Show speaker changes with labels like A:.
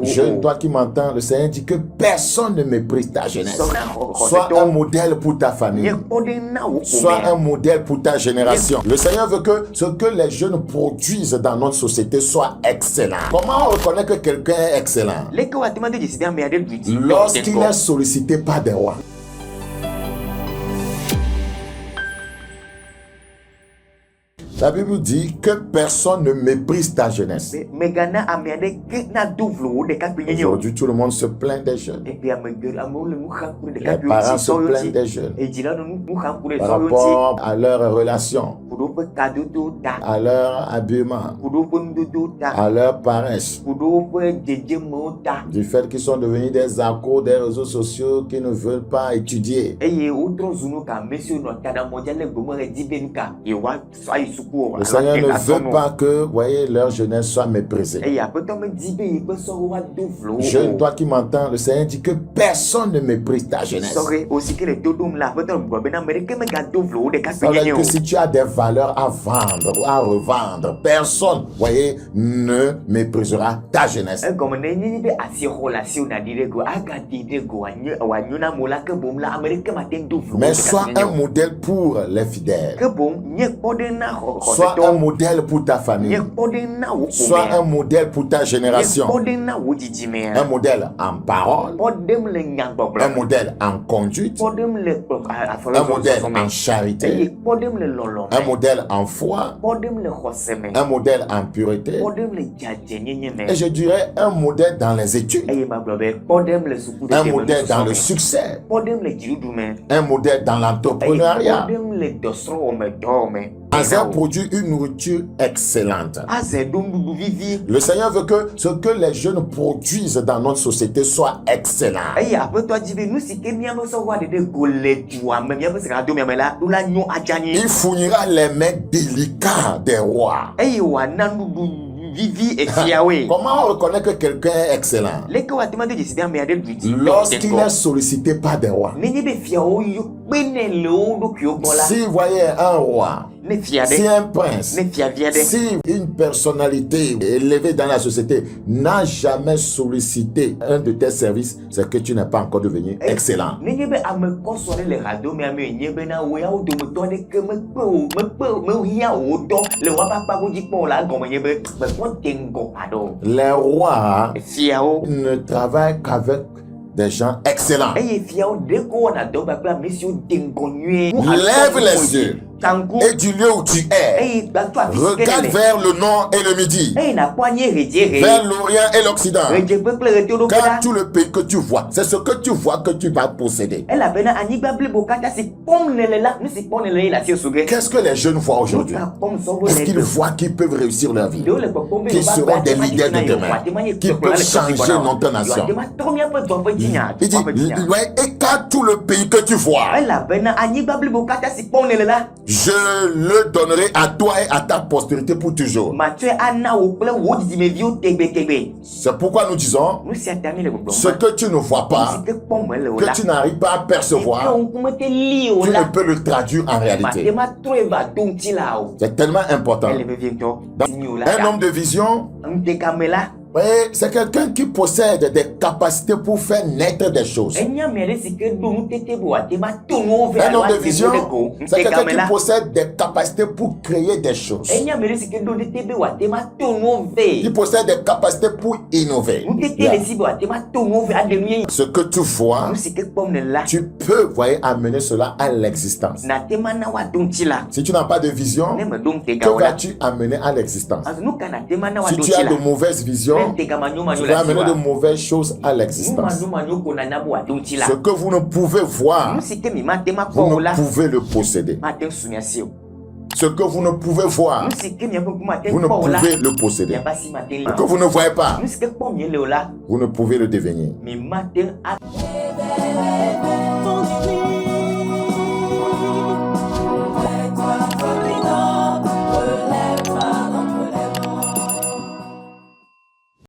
A: Jeune, toi qui m'entends, le Seigneur dit que personne ne méprise ta jeunesse. Sois un modèle pour ta famille. Sois un modèle pour ta génération. Le Seigneur veut que ce que les jeunes produisent dans notre société soit excellent. Comment on reconnaît que quelqu'un est excellent? Lorsqu'il est sollicité par des rois. La Bible dit que personne ne méprise ta jeunesse. Aujourd'hui, tout le monde se plaint des jeunes. Les parents se plaignent des jeunes par rapport à leur relation, à leur habillement, à leur paresse, du fait qu'ils sont devenus des accros des réseaux sociaux qui ne veulent pas étudier. Le Seigneur ne veut pas que, voyez, leur jeunesse soit méprisée. Jeune, toi qui m'entends, le Seigneur dit que personne ne méprise ta jeunesse. Ça veut dire que si tu as des valeurs à vendre ou à revendre, personne, voyez, ne méprisera ta jeunesse. Mais sois un modèle pour les fidèles. Sois un modèle pour ta famille. Sois un modèle pour ta génération. Un modèle en parole. Un modèle en conduite. Un modèle en charité. Un modèle en foi. Un modèle en pureté. Et je dirais un modèle dans les études. Un modèle dans le succès. Un modèle dans l'entrepreneuriat. Azer produit une nourriture excellente. Le Seigneur veut que ce que les jeunes produisent dans notre société soit excellent. Il fournira les mets délicats des rois. Comment on reconnaît que quelqu'un est excellent? Lorsqu'il est sollicité par des rois. Si vous voyez un roi, si un prince, si une personnalité élevée dans la société n'a jamais sollicité un de tes services, c'est que tu n'es pas encore devenu excellent. Les rois ne travaillent qu'avec des gens excellents. Lève les yeux et du lieu où tu es, regarde vers le nord et le midi, vers l'orient et l'occident. Car tout le pays que tu vois, c'est ce que tu vois que tu vas posséder. Qu'est-ce que les jeunes voient aujourd'hui? Est-ce qu'ils voient qu'ils peuvent réussir leur vie, qu'ils seront des leaders de demain, qu'ils peuvent changer notre nation? Il dit, et car tout le pays que tu vois, je le donnerai à toi et à ta postérité pour toujours. C'est pourquoi nous disons, ce que tu ne vois pas, que tu n'arrives pas à percevoir, tu ne peux le traduire en réalité. C'est tellement important. Un homme de vision, oui, c'est quelqu'un qui possède des capacités pour faire naître des choses. Un homme de vision, c'est quelqu'un qui possède des capacités pour créer des choses. Il possède des capacités pour innover. Ce que tu vois, tu peux, voyez, amener cela à l'existence. Si tu n'as pas de vision, que vas-tu amener à l'existence? Si tu as de mauvaises visions, tu vas amener de mauvaises choses à l'existence. Ce que vous ne pouvez voir, vous ne pouvez le posséder. Ce que vous ne pouvez voir, vous ne pouvez le posséder. Ce que vous ne voyez pas, vous ne pouvez le devenir.